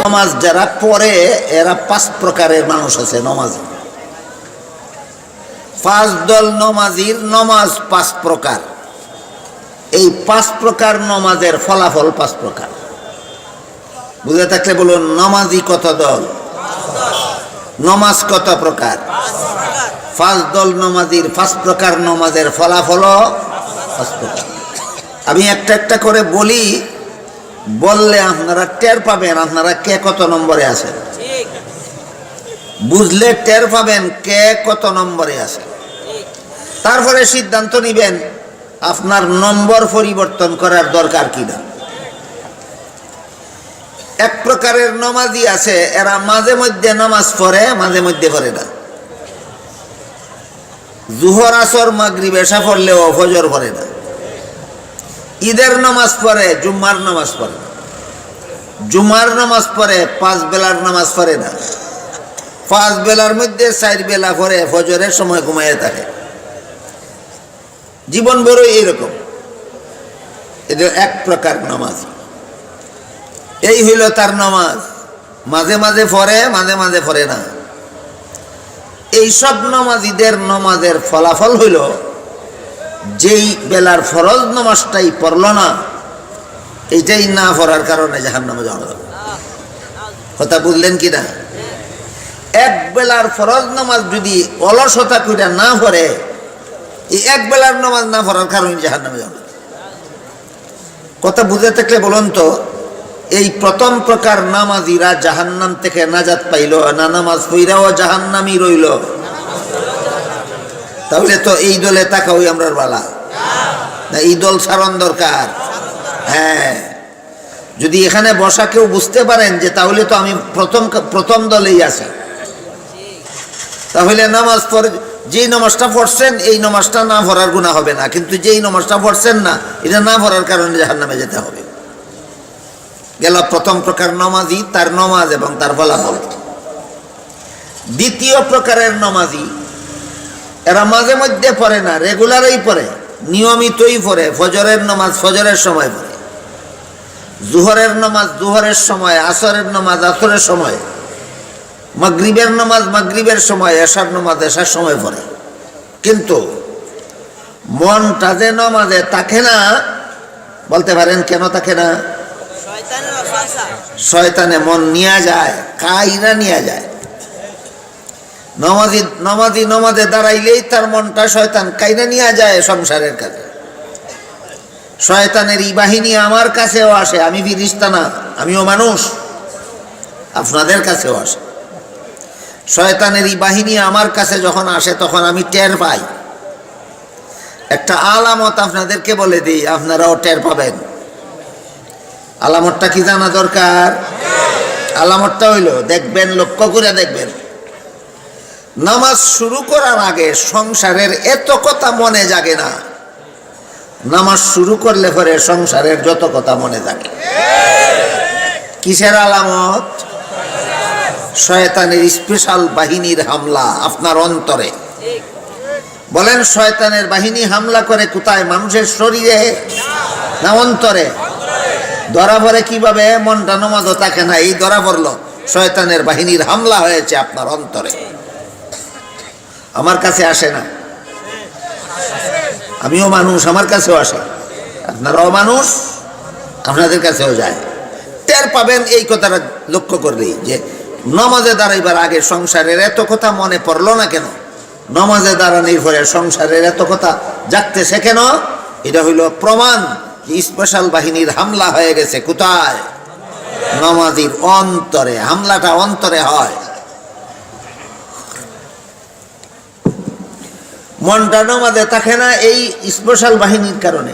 নামাজ যারা পড়ে এরা পাঁচ প্রকারের মানুষ আছে। নমাজ পাঁচ দল নমাজির নমাজ পাঁচ প্রকার। এই পাঁচ প্রকার নমাজের ফলাফল পাঁচ প্রকার। বুঝে থাকলে বলুন, নমাজি কত দল, নমাজ কত প্রকার। পাঁচ দল নমাজির পাঁচ প্রকার নমাজের ফলাফল পাঁচ প্রকার। আমি একটা একটা করে বলি, বললে আপনারা টের পাবেন আপনারা কে কত নম্বরে আছেন। বুঝলে টের পাবেন কে কত নম্বরে আছে। তারপরে সিদ্ধান্ত নিবেন আপনার নম্বর পরিবর্তন করার দরকার কিনা। এক প্রকারের নমাজি আছে, এরা মাঝে মধ্যে নামাজ পড়ে, মাঝে মধ্যে পড়ে না। জুহর আসর মাগরিব এশা পড়লেও ফজর পড়ে না। ঈদের নামাজ পড়ে, জুম্মার নামাজ পড়ে না। জুমার নামাজ পড়ে, পাঁচ বেলার নামাজ পড়ে না। পাঁচ বেলার মধ্যে চার বেলা পড়ে, ফজরের সময় ঘুমাইয়ে থাকে। জীবন বড় এইরকম। এটা এক প্রকার নামাজ। এই হইল তার নামাজ, মাঝে মাঝে পড়ে, মাঝে মাঝে পড়ে না। এই সব নামাজিদের নামাজের ফলাফল হইল, যেই বেলার ফরজ নামাজটাই পড়ল না, এইটাই না পড়ার কারণে জাহান্নামে যাওয়া যাবে। কথা বুঝলেন কি না? এক বেলার ফরজ নামাজ যদি অলসতা কইরা না পড়ে, এই এক বেলার নামাজ না পড়ার কারণে জাহান্নামে যাবে। কথা বুঝে থাকলে বলুন তো, এই প্রথম প্রকার নামাজিরা জাহান্নাম থেকে নাজাত পাইল না নামাজ পইরাও জাহান্নামই রইল? তাহলে তো এই দলে তাকাও আমরা বালা না, এই দল সারণ দরকার। হ্যাঁ, যদি এখানে বসা কেউ বুঝতে পারেন যে তাহলে তো আমি প্রথম দলেই আছি, তাহলে নামাজ পড়ে যেই নামাজটা পড়ছেন এই নামাজটা না পড়ার গুনাহ হবে না, কিন্তু যেই নামাজটা পড়ছেন না এটা না পড়ার কারণে জাহান্নামে যেতে হবে। গেল প্রথম প্রকার নামাজি, তার নামাজ এবং তার ফলাফল। দ্বিতীয় প্রকারের নামাজি, এরা মাঝে মধ্যে পড়ে না, রেগুলারই পড়ে, নিয়মিতই পড়ে। ফজরের নামাজ ফজরের সময় পড়ে, জুহরের নামাজ জুহরের সময়, আসরের নামাজ আসরের সময়, মাগরিবের নামাজ মাগরিবের সময়, এশার নামাজ এশার সময় পড়ে। কিন্তু মনটা যে নামাজে থাকে না, বলতে পারেন কেন থাকে না? শয়তানে মন নিয়ে যায়, কাইরা নিয়ে যায়। নমাজে দাঁড়াইলেই তার মনটা শয়তান কাইরা নিয়ে যায় সংসারের কাছে। শয়তানের এই বাহিনী আমার কাছেও আসে। আমি ফিরিস্তা না, আমিও মানুষ, আপনাদের কাছেও আসে। শয়তানের এই বাহিনী আমার কাছে যখন আসে তখন আমি টের পাই। একটা আলামত আপনাদেরকে বলে দিই, আপনারাও টের পাবেন। আলামতটা কি জানা দরকার? আলামতটা হইল, দেখবেন, লক্ষ্য করে দেখবেন, নামাজ শুরু করার আগে সংসারের এত কথা মনে জাগে না, নামাজ শুরু করলে পরে সংসারের যত কথা মনে জাগে। কিসের আলামত? শয়তানের স্পেশাল বাহিনীর হামলা আপনার অন্তরে। বলেন, শয়তানের বাহিনী হামলা করে কোথায়? মানুষের শরীরে না অন্তরে? ধরা পড়ে কিভাবে? মনটা নামাজও থাকে না, এই ধরা পড়লো শয়তানের বাহিনীর হামলা হয়েছে আপনার অন্তরে। আমার কাছে আসে না, আমিও মানুষ, আমার কাছেও আসে, আপনারাও মানুষ, আপনাদের কাছেও যায়। টের পাবেন এই কথাটা লক্ষ্য করলেই, যে নামাজে দাঁড়াইবার আগে সংসারের এত কথা মনে পড়লো না কেন? নামাজে দাঁড়ানোর পরে সংসারের এত কথা জাগতেছে কেন? এটা হইল প্রমাণ স্পেশাল বাহিনীর হামলা হয়ে গেছে। কোথায়? নামাজির অন্তরে। হামলাটা অন্তরে হয়। মনটা নামাজে থাকে না এই স্পেশাল বাহিনীর কারণে।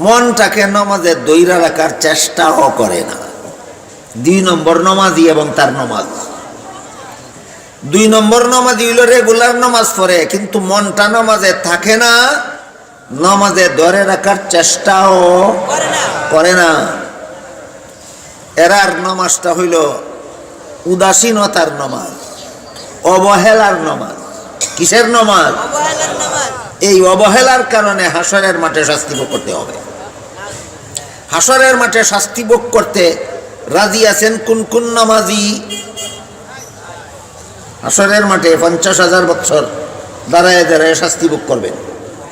মনটাকে নামাজে দইরা রাখার চেষ্টাও করে না। 2 নম্বর নামাজি এবং তার নামাজ। 2 নম্বর নামাজি হইল রেগুলার নামাজ পড়ে, কিন্তু মনটা নামাজে থাকে না, নামাজে ধরে রাখার চেষ্টাও করে না। এরার নামাজটা হইল উদাসীনতার নামাজ, অবহেলার নামাজ। কিসের নামাজ? এই অবহেলার কারণে হাসরের মাঠে শাস্তি ভোগ করতে হবে। হাসরের মাঠে শাস্তি ভোগ করতে রাজি আছেন কোন কোন নামাজি? হাসরের মাঠে 50,000 বছর দাঁড়ায় দাঁড়ায় শাস্তি ভোগ করবেন,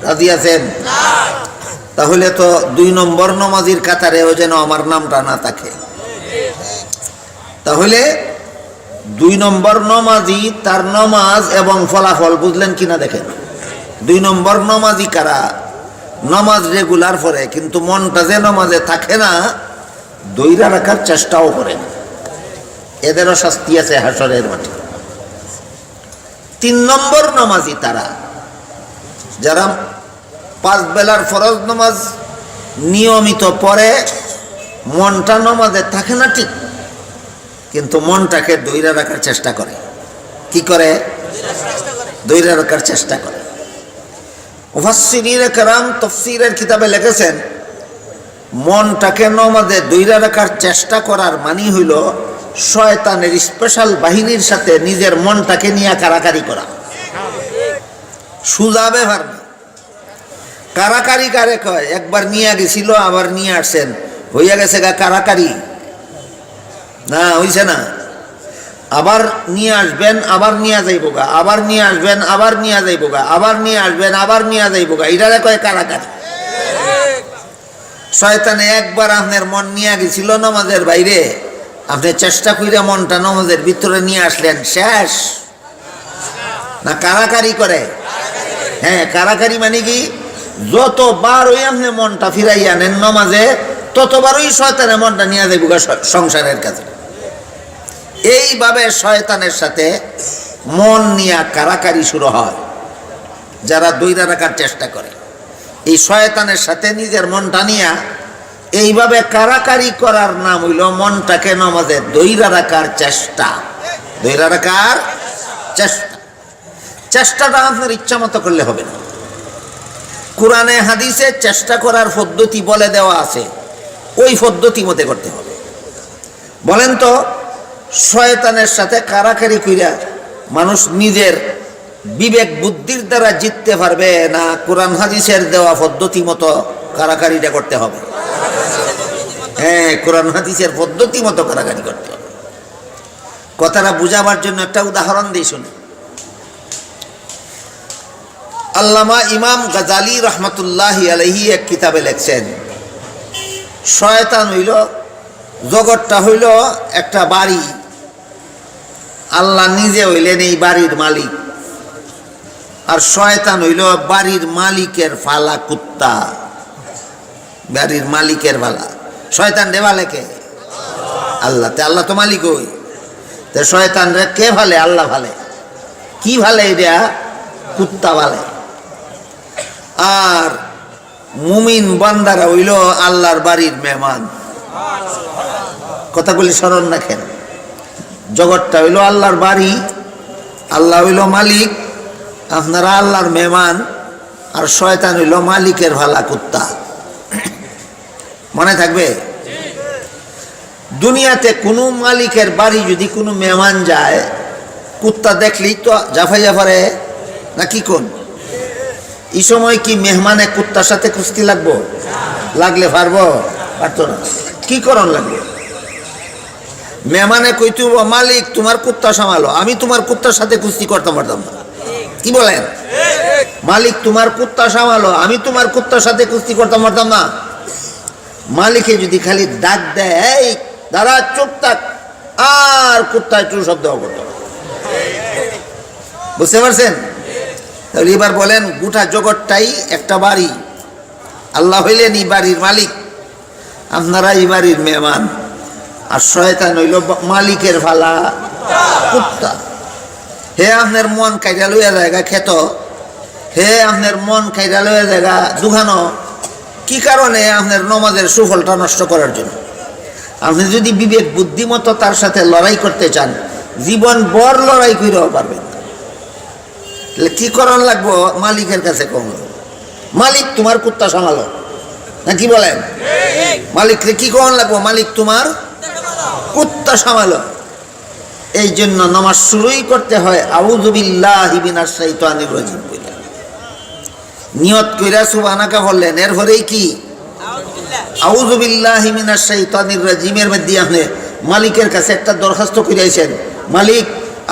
রাজি আছেন? তাহলে তো 2 নম্বর নামাজির কাতারেও যেন আমার নামটা না থাকে। তাহলে 2 নম্বর নামাজি, তার নামাজ এবং ফলাফল বুঝলেন কিনা দেখেন। 2 নম্বর নামাজি কারা? নামাজ রেগুলার পড়ে কিন্তু মনটা যে নামাজে থাকে না, দইরা রাখার চেষ্টাও করে না, এদেরও শাস্তি আছে হাসরের মাঠে। 3 নম্বর নামাজি তারা যারা 5 বেলার ফরজ নামাজ নিয়মিত পড়ে, মনটা নামাজে থাকে না ঠিক, কিন্তু মনটাকে দইরা রাখার চেষ্টা করে। কি করে? দইরা রাখার চেষ্টা করে। মুফাসসিরিনে কেরাম তাফসীরের কিতাবে লিখেছেন, মনটাকে নামাজে দইরা রাখার চেষ্টা করার মানে হইল শয়তানের স্পেশাল বাহিনীর সাথে নিজের মনটাকে নিয়ে কারাকারি করা। সুজা ব্যবহার না। কারাকারি কারে কয়? একবার নিয়ে গেছিল, আবার নিয়ে আসছেন, হইয়া গেছে গা কারাকারি। না, হইছে না। আবার নিয়ে আসবেন, আবার নিয়ে যাইব গা, আবার নিয়ে আসবেন, আবার নিয়ে যাইব গা, আবার নিয়ে আসবেন, আবার নিয়ে যাইব গা, এটারে কয় কারাকারি। শয়তানে একবার আপনার মন নিয়ে গেছিল নামাজের বাইরে, আপনি চেষ্টা করে মনটা নামাজের ভিতরে নিয়ে আসলেন, শেষ না? কারাকারি করে। হ্যাঁ, কারাকারি মানে কি? যতবার ওই আপনি মনটা ফিরাই আনেন নামাজে, ততবারই শয়তানের মনটা নিয়ে যাইব গা সংসারের কাছে। এইভাবে শয়তানের সাথে মন নিয়ে কারাকারি শুরু হয় যারা দইরা রাখার চেষ্টা করে। এই শয়তানের সাথে নিজের মনটা নিয়ে এইভাবে কারাকারি করার নাম হইল মনটাকে নামাজে দইরা রাখার চেষ্টা। দইরা রাখার চেষ্টা। চেষ্টাটা আপনার ইচ্ছা মতো করলে হবে না। কোরআনে হাদিসে চেষ্টা করার পদ্ধতি বলে দেওয়া আছে, ওই পদ্ধতি মতে করতে হবে। বলেন তো, শয়তানের সাথে কারাকারি কইরা মানুষ নিজের বিবেক বুদ্ধির দ্বারা জিততে পারবে না কোরআন হাদিসের দেওয়া পদ্ধতি মতো কারাকারিটা করতে হবে? হ্যাঁ, কোরআন হাদিসের পদ্ধতি মতো কারাকারি করতে হবে। কথাটা বুঝাবার জন্য একটা উদাহরণ দিই, শুনে। আল্লামা ইমাম গাজালি রহমতুল্লাহি আলাইহি এক কিতাবে লেখছেন, শয়তান হইল, জগৎটা হইল একটা বাড়ি, আল্লাহ নিজে হইলেন এই বাড়ির মালিক, আর শয়তান হইল বাড়ির মালিকের ফালা কুত্তা। বাড়ির মালিকের ফালা। শয়তান রে ভালে কে? আল্লাহ। তে আল্লাহ তো মালিক হই, তে শয়তান রে কে ভালে? আল্লাহ ভালে। কি ভালে? এটা কুত্তা ভালে। আর মুমিন বান্দারা হইল আল্লাহর বাড়ির মেহমান। কথাগুলি স্মরণ রাখেন। জগৎটা হইল আল্লাহর বাড়ি, আল্লাহ হইল মালিক, আপনারা আল্লাহর মেহমান, আর শয়তান হইল মালিকের ভালা কুত্তা। মনে থাকবে? দুনিয়াতে কোনো মালিকের বাড়ি যদি কোনো মেহমান যায়, কুত্তা দেখলেই তো জাফাই জাফারে না? কি কোন এই সময় কি মেহমানে কুত্তার সাথে কুস্তি লাগবো? লাগলে পারবো? পারতো না। কি করণ লাগবে? মেহমানে কইতো, মালিক তোমার কুত্তা সামালো, আমি তোমার কুত্তার সাথে কুস্তি করতাম পারতাম না। কি বলেন? মালিক তোমার কুত্তা সামালো, আমি তোমার কুত্তার সাথে কুস্তি করতাম পারতাম না। মালিকে যদি খালি ডাক দেয়, এই দাঁড়া, চুপ থাক, আর কুত্তা একটু শব্দ করতো। বুঝতে পারছেন? তাহলে এবার বলেন, গোটা জগৎটাই একটা বাড়ি, আল্লাহ হইলেন এই বাড়ির মালিক, আপনারা এই বাড়ির মেহমান, আর শয়তান হইল মালিকের ফালা কুত্তা। হে আপনার মন কাইরা লইয়া জায়গা খেত, হে আপনার মন কাইরা লইয়া জায়গা দুখানো। কি কারণে? আপনার নমাজের সুফলটা নষ্ট করার জন্য। আপনি যদি বিবেক বুদ্ধিমতো তার সাথে লড়াই করতে চান, জীবন বর লড়াই করেও পারবেন। তাহলে কি করণ লাগবো? মালিকের কাছে কম, মালিক তোমার কুত্তা সামালো, না কি বলেন? মালিককে কি করণ লাগবো? মালিক তোমার কুত্তা সামালো। এই জন্য নামাজ শুরুই করতে হয় আউযু বিল্লাহি মিনাশ শাইতানির রাজিম বলে। নিয়ত কইরা সুবহানাকা বললেন, এরপরেই কি আউযু বিল্লাহি মিনাশ শাইতানির রাজিমের মধ্যে আপনি মালিকের কাছে একটা দরখাস্ত করিয়াছেন, মালিক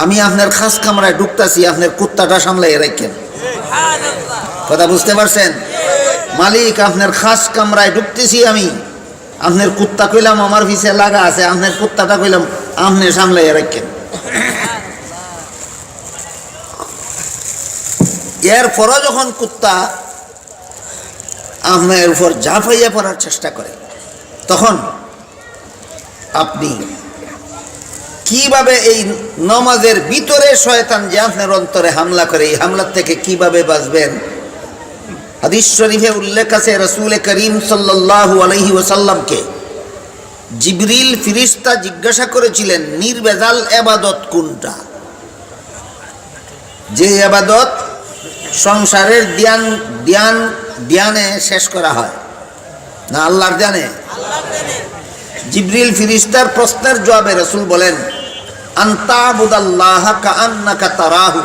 আমি আপনার খাস কামরায় ঢুকতাছি, আপনার কুত্তাটা সামলাই রাখেন। কথা বুঝতে পারছেন? মালিক আপনার খাস কামরায় ঢুকতেছি আমি, আপনার কুত্তা কইলাম আমার পিছে লাগা আছে, আপনার কুত্তাটা কইলাম আপনি সামলাই রাখেন। এরপরও যখন কুত্তা আপনার উপর ঝাঁপাইয়া পড়ার চেষ্টা করে, তখন আপনি কিভাবে এই নামাজের ভিতরে শয়তান যে আপনার অন্তরে হামলা করে, এই হামলার থেকে কিভাবে বাঁচবেন? হাদিস শরীফে উল্লেখ আছে, রাসূল করিম সাল্লাল্লাহু আলাইহি ওয়াসাল্লামকে জিবরিল ফেরেশতা জিজ্ঞাসা করেছিলেন নির্ভেজাল ইবাদত কোনটা, যে ইবাদত সংসারের ধ্যানে শেষ করা হয় না আল্লাহর ধ্যানে? জিবরিল ফেরেশতার প্রশ্নের জবাবে রাসূল বলেন আনতাবুদাল্লাহা কাআন্নাকা তারাহু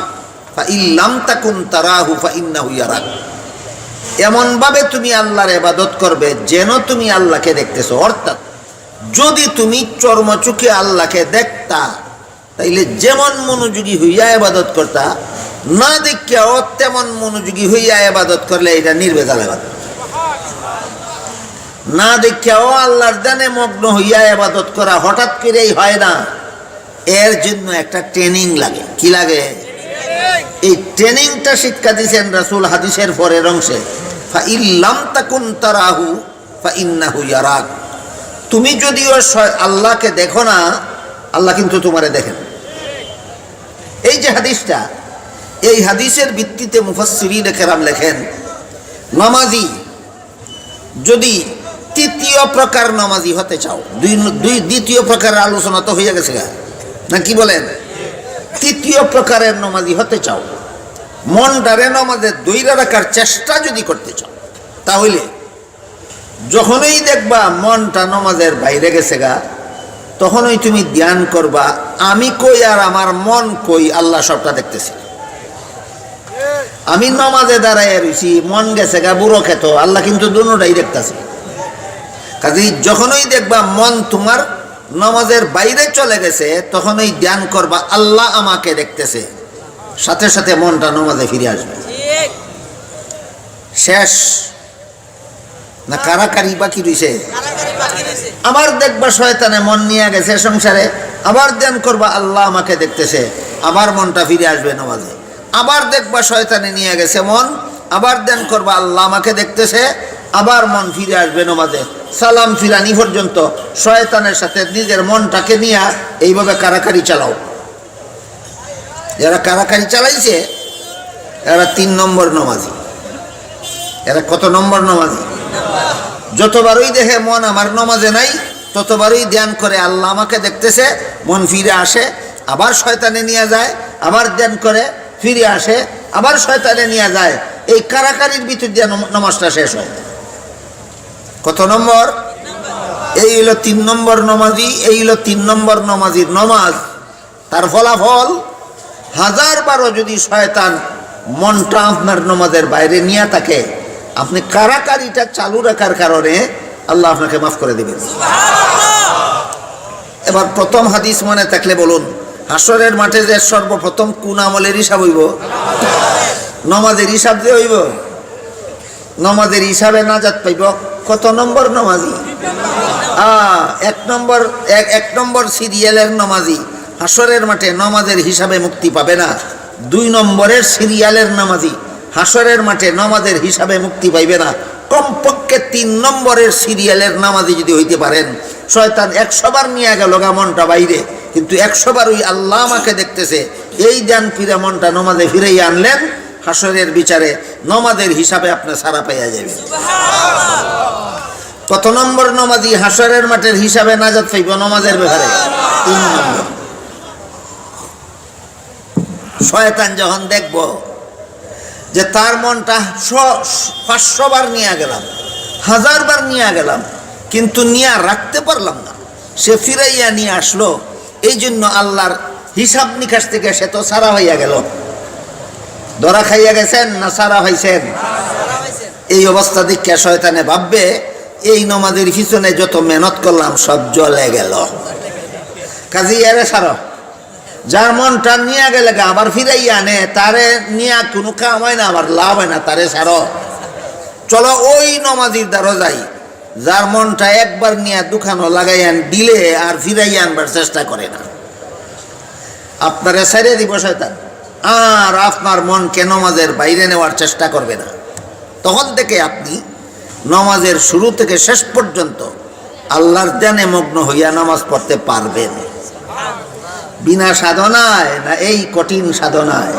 ফাইন লাম তাকুন তারাহু ফাইন্নাহু ইয়ারাক। এমন ভাবে তুমি আল্লাহর ইবাদত করবে যেন তুমি আল্লাহকে দেখতেছো। অর্থাৎ যদি তুমি চর্মচোখে আল্লাহকে দেখতা তাইলে যেমন মনোযোগী হইয়া ইবাদত করতা, না দেখিয়াও তেমন মনোযোগী হইয়া ইবাদত করলে এটা নির্ভেজাল ইবাদত। না দেখিয়াও আল্লাহর ধ্যানে মগ্ন হইয়া ইবাদত করা হঠাৎ করেই হয় না, এর জন্য একটা ট্রেনিং লাগে। কি লাগে? এই ট্রেনিংটা শিক্ষা দিয়েছেন রাসূল হাদিসের পরের অংশে, ফাইন লাম তাকুন তারাহু ফাইন্নাহু ইয়ারাক। তুমি যদিও আল্লাহকে দেখো না, আল্লাহ কিন্তু তোমারে দেখেন। এই যে হাদিসটা, এই হাদিসের ভিত্তিতে মুফাসসিরিন কেরাম লেখেন, নামাজি যদি তৃতীয় প্রকার নামাজি হতে চাও, দ্বিতীয় প্রকারের আলোচনা তো হয়ে গেছে না, কি বলেন? তৃতীয় প্রকারের নামাজি হতে চাও, মনটারে নামাজে দইরা রাখার চেষ্টা যদি করতে চাও, তাহলে যখনই দেখবা মনটা নামাজের বাইরে গেছে গা, তখনই তুমি ধ্যান করবা আমি কই আর আমার মন কই, আল্লাহ সবটা দেখতেছে। আমি নামাজে দাঁড়াইয়া রয়েছি, মন গেছে গা বুড়ো খেত, আল্লাহ কিন্তু দুটোটাই দেখতেছে। কাজেই যখনই দেখবা মন তোমার নামাজের বাইরে চলে গেছে, তখনই ধ্যান করবা আল্লাহ আমাকে দেখতেছে, সাথে সাথে মনটা নামাজে ফিরে আসবে। শেষ না কারাকারি বাকি রইছে? আবার দেখবা শয়তানে মন নিয়ে গেছে সংসারে, আবার ধ্যান করবা আল্লাহ আমাকে দেখতেছে, আবার মনটা ফিরে আসবে নামাজে। আবার দেখবা শয়তানে নিয়ে গেছে মন, আবার ধ্যান করবা আল্লাহ আমাকে দেখতেছে, আবার মন ফিরে আসবে নামাজে। সালাম ফিরানি পর্যন্ত শয়তানের সাথে নিজের মনটাকে নিয়ে এইভাবে কারাকারি চালাও। যারা কারাকারি চালাইছে এরা 3 নম্বর নামাজি। এরা কত নম্বর নামাজি? যতবারই দেখে মন আমার নামাজে নাই, ততবারই ধ্যান করে আল্লাহ আমাকে দেখতেছে, মন ফিরে আসে, আবার শয়তানে নিয়ে যায়, আবার ধ্যান করে ফিরে আসে, আবার শয়তানে নিয়ে যায়। এই কারাকারির ভিতর দিয়ে নামাজটা শেষ হয়। কত নম্বর? এই হলো 3 নম্বর নামাজি। এই হলো 3 নম্বর নামাজির নামাজ। তার ফলাফল 1000বারও যদি শয়তান মনটা আপনার নামাজের বাইরে নিয়ে থাকে, আপনি কারাকারিটা চালু রাখার কারণে আল্লাহ আপনাকে মাফ করে দেবেন। এবার প্রথম হাদিস মনে থাকলে বলুন, হাসরের মাঠে যে সর্বপ্রথম কোন আমলের হিসাব হইব? নামাজের হিসাব যে হইব। নামাজের হিসাবে নাজাত পাইব কত নম্বর নামাজি? 1 নম্বর সিরিয়ালের নামাজি হাসরের মাঠে নামাজের হিসাবে মুক্তি পাবে না। 2 নম্বরের সিরিয়ালের নামাজি হাসরের মাঠে নামাজের হিসাবে মুক্তি পাইবে না। কমপক্ষে 3 নম্বরের সিরিয়ালের নামাজি যদি হইতে পারেন, শয়তান 100 বার নিয়ে গেল গা মনটা বাইরে, কিন্তু 100 বার ওই আল্লাহ আমাকে দেখতেছে এই ধ্যান ফিরে মনটা নামাজে ফিরেই আনলেন, হাসরের বিচারে নামাজের হিসাবে আপনি সারা পাইয়া যাবেন। কত নম্বর নামাজি হাসরের মাঠের হিসাবে নাজাত পাইব নামাজের ব্যাপারে? 3 নম্বর। শয়তান যখন দেখব যে তার মনটা 500 বার নিয়ে গেলাম, 1000 বার নিয়ে গেলাম, কিন্তু নিয়ে রাখতে পারলাম না, সে ফিরাইয়া নিয়ে আসলো, এই জন্য আল্লাহর হিসাব নিকাশ থেকে সে তো সারা হইয়া গেল। ধরা খাইয়া গেছেন না সারা হইছেন? এই অবস্থা দেখে শয়তানে ভাববে এই নমাজের পিছনে যত মেহনত করলাম সব জলে গেল। কাজী এরে সার, যার মনটা নিয়ে গেলে আবার ফিরাই আনে, তারে নিয়ে কোনো কাম হয় না, আবার লাভ হয় না, তারে সার। চলো ওই নমাজির দ্বারা যাই যার মনটা একবার নিয়ে দুখানো লাগাইয়ান দিলে আর ফিরাই আনবার চেষ্টা করে না। আপনারে ছেড়ে দিব শয়তান, আর আপনার মনকে নমাজের বাইরে নেওয়ার চেষ্টা করবে না। তখন থেকে আপনি নমাজের শুরু থেকে শেষ পর্যন্ত আল্লাহর ধ্যানে মগ্ন হইয়া নামাজ পড়তে পারবেন। বিনা সাধনায় না এই কঠিন সাধনায়?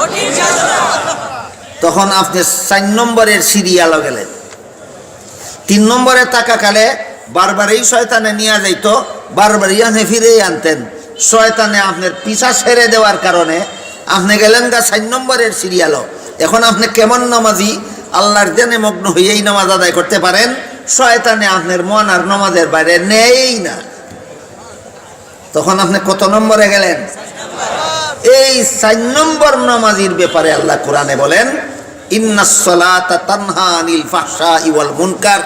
তখন আপনি 4 নম্বরের সিরিয়ালও গেলেন। 3 নম্বরে তাকাকালে বারবারই শয়তানে নিয়ে যাইতো, বারবারই আপনি ফিরেই আনতেন। শয়তানে আপনার পিছা ছেড়ে দেওয়ার কারণে আপনি গেলেন গা 4 নম্বরের সিরিয়ালও। এখন আপনি কেমন নামাজি আল্লাহর ধ্যানে মগ্ন হইয়াই নামাজ আদায় করতে পারেন, শয়তানে আপনার মন আর নামাজের বাইরে নেই না। তখন আপনি কত নম্বরে গেলেন? এই 4 নম্বর নামাজির ব্যাপারে আল্লাহ কোরআনে বলেন, ইন্নাস সালাতা তানহা আনিল ফাহশাই ওয়াল মুনকার,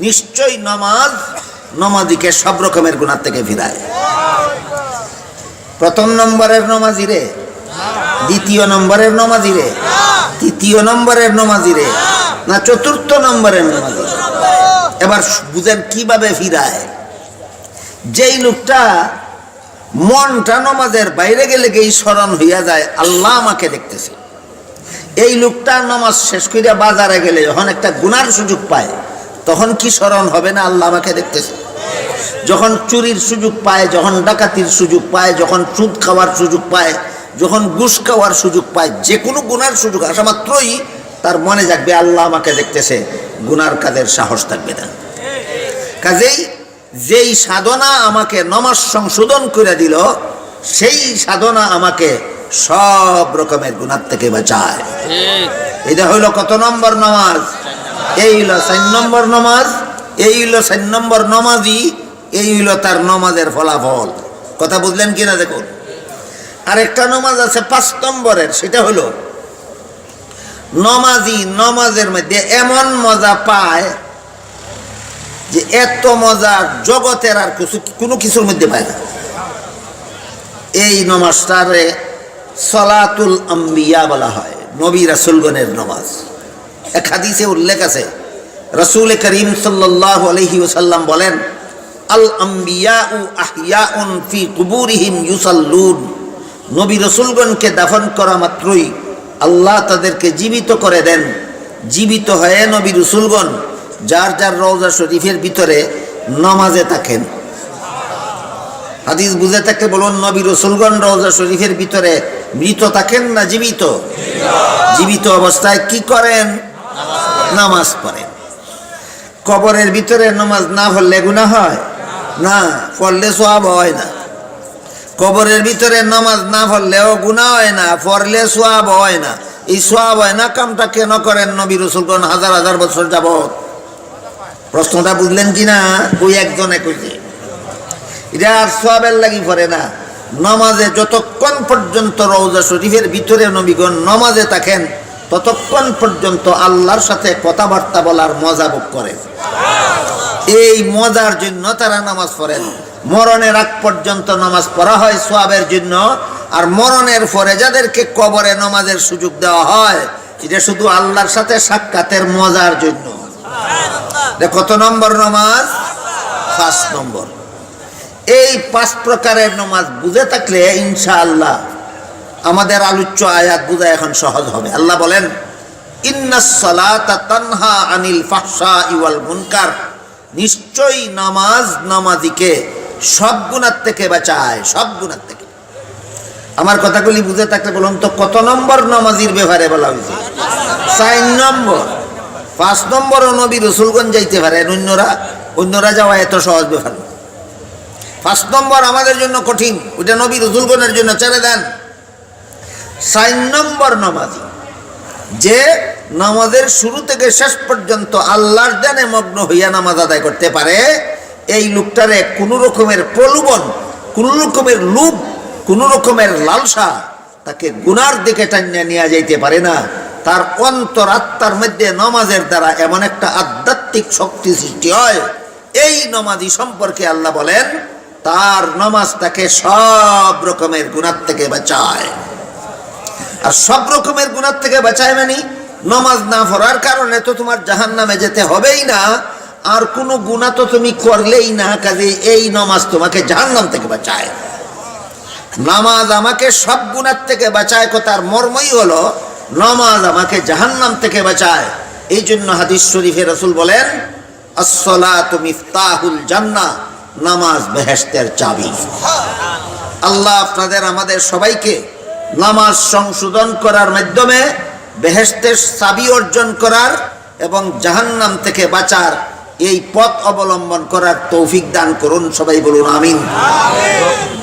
নিশ্চয় নামাজ নামাজিকে সব রকমের গুনাহ থেকে ফিরায়। প্রথম নম্বরের নামাজিরে, দ্বিতীয় নম্বরের নামাজিরে, তৃতীয় নম্বরের নামাজিরে, না চতুর্থ নম্বরের নামাজিরে? এবার বুঝেন কিভাবে ফিরায়। যেই লোকটা মনটা নামাজের বাইরে গেলে গিয়ে স্মরণ হইয়া যায় আল্লাহ আমাকে দেখতেছে, এই লোকটা নামাজ শেষ করিয়া বাজারে গেলে যখন একটা গুনার সুযোগ পায় তখন কি স্মরণ হবে না আল্লাহ আমাকে দেখতেছে? যখন চুরির সুযোগ পায়, যখন ডাকাতির সুযোগ পায়, যখন সুদ খাওয়ার সুযোগ পায়, যখন ঘুষ খাওয়ার সুযোগ পায়, যে কোনো গুনার সুযোগ আসা মাত্রই তার মনে যাবে আল্লাহ আমাকে দেখতেছে, গুনার কাজের সাহস থাকবে না। কাজেই যেই সাধনা আমাকে নামাজ সংশোধন করে দিল, সেই সাধনা আমাকে সব রকমের গুনাহ থেকে বাঁচায়। এটা হইল কত নম্বর নামাজ? এই হইল 4 নম্বর নামাজ। এই হইল 4 নম্বর নামাজি, এই হইল তার নামাজের ফলাফল। কথা বুঝলেন কিনা দেখুন। আরেকটা নামাজ আছে 5 নম্বরের, সেটা হলো নামাজি নামাজের মধ্যে এমন মজা পায় যে এত মজা জগতের আর কোনো কিছুর মধ্যে পায় না। এই নামাজটারে সালাতুল আম্বিয়া বলা হয়, নবী রাসূলগণের নামাজ। এক হাদিসে উল্লেখ আছে, রাসূল করিম সাল্লাল্লাহু আলাইহি ওয়াসাল্লাম বলেন, আল আম্বিয়াউ আহইয়াউন ফি কুবুরিহিম ইউসাল্লুন। নবী রাসূলগণকে দাফন করা মাত্রই আল্লাহ তাদেরকে জীবিত করে দেন। জীবিত হয়ে নবী রাসূলগণ যার যার রওজা শরীফের ভিতরে নামাজে থাকেন। হাদিস বুঝে থাকতে বলুন, নবী রাসূলগণ রওজা শরীফের ভিতরে মৃত থাকেন না জীবিত? জীবিত অবস্থায় কি করেন? নামাজ পড়েন। কবরের ভিতরে নামাজ না পড়লে গুনাহ হয় না, পড়লে সওয়াব হয় না। কবরের ভিতরে নামাজ না পড়লেও গুনাহ হয় না, পড়লে সওয়াব হয় না। এই সওয়াব হয় না কামটা কেন করেন নবী রাসূলগণ হাজার হাজার বছর যাবত? প্রশ্নটা বুঝলেন কিনা? ওই একজনে কইছে এটা আর সওয়াবের লাগি পড়ে না, নামাজে যতক্ষণ পর্যন্ত রওজা শরীফের ভিতরে নবীগণ নামাজে থাকেন ততক্ষণ পর্যন্ত আল্লাহর সাথে কথাবার্তা বলার মজা ভোগ করেন। এই মজার জন্য তারা নামাজ পড়েন। মরণের আগ পর্যন্ত নামাজ পড়া হয় সওয়াবের জন্য, আর মরণের পরে যাদেরকে কবরে নামাজের সুযোগ দেওয়া হয় এটা শুধু আল্লাহর সাথে সাক্ষাতের মজার জন্য। কত নম্বর নামাজ? 5 নম্বর। এই 5 প্রকারের নামাজ বুঝে থাকলে ইনশাআল্লাহ আমাদের আলোচ্য আয়াত বোঝা এখন সহজ হবে। আল্লাহ বলেন, ইন্নাস সালাতা তানহা আনিল ফাহশাই ওয়াল মুনকার, নিশ্চয়ই নামাজ নামাজিকে সব গুনাহ থেকে বাঁচায়, সব গুনাহ থেকে। আমার কথাগুলি বুঝে থাকলে বলুন তো কত নম্বর নামাজির ব্যাপারে বলা হয়েছে? 4 নম্বর। 5 নম্বরও নবী রাসূলগণ যাইতে পারেন, অন্যরা যাওয়া এত সহজ ব্যাপার না। 5 নম্বর আমাদের জন্য কঠিন, ওইটা নবী রাসূলগণের জন্য ছেড়ে দেন। 4 নম্বর নামাজি যে নামাজের শুরু থেকে শেষ পর্যন্ত আল্লাহর ধ্যানে মগ্ন হইয়া নামাজ আদায় করতে পারে, এই লোকটারে কোনো রকমের প্রলোভন, কোনো রকমের লোভ, কোনো রকমের লালসা তাকে গুনার দিকে টানিয়ে নিয়ে যাইতে পারে না। তার অন্তরাত্মার মধ্যে নামাজের দ্বারা এমন একটা আধ্যাত্মিক শক্তি সৃষ্টি হয় এই নামাজি সম্পর্কে আল্লাহ বলেন তার নামাজ তাকে সব রকমের গুনাহ থেকে বাঁচায়। আর সব রকমের গুনাহ থেকে বাঁচায় মানে নামাজ না পড়ার কারণে তো তোমার জাহান্নামে যেতে হবেই না, আর কোনো গুনাহ তো তুমি করলেই না, কাজে এই নামাজ তোমাকে জাহান্নাম থেকে বাঁচায়। নামাজ আমাকে সব গুনাহ থেকে বাঁচায়, কথার মর্মই হলো নামাজ আমাকে জাহান্নাম থেকে বাঁচায়। এই জন্য হাদিস শরীফে রাসূল বলেন আসসালাতু মিফতাহুল জান্নাহ, নামাজ বেহেশতের চাবি। আল্লাহ আপনাদের আমাদের সবাইকে নামাজ সংশোধন করার মাধ্যমে বেহেশতের চাবি অর্জন করার এবং জাহান্নাম থেকে বাঁচার এই পথ অবলম্বন করার তৌফিক দান করুন। সবাই বলুন আমিন।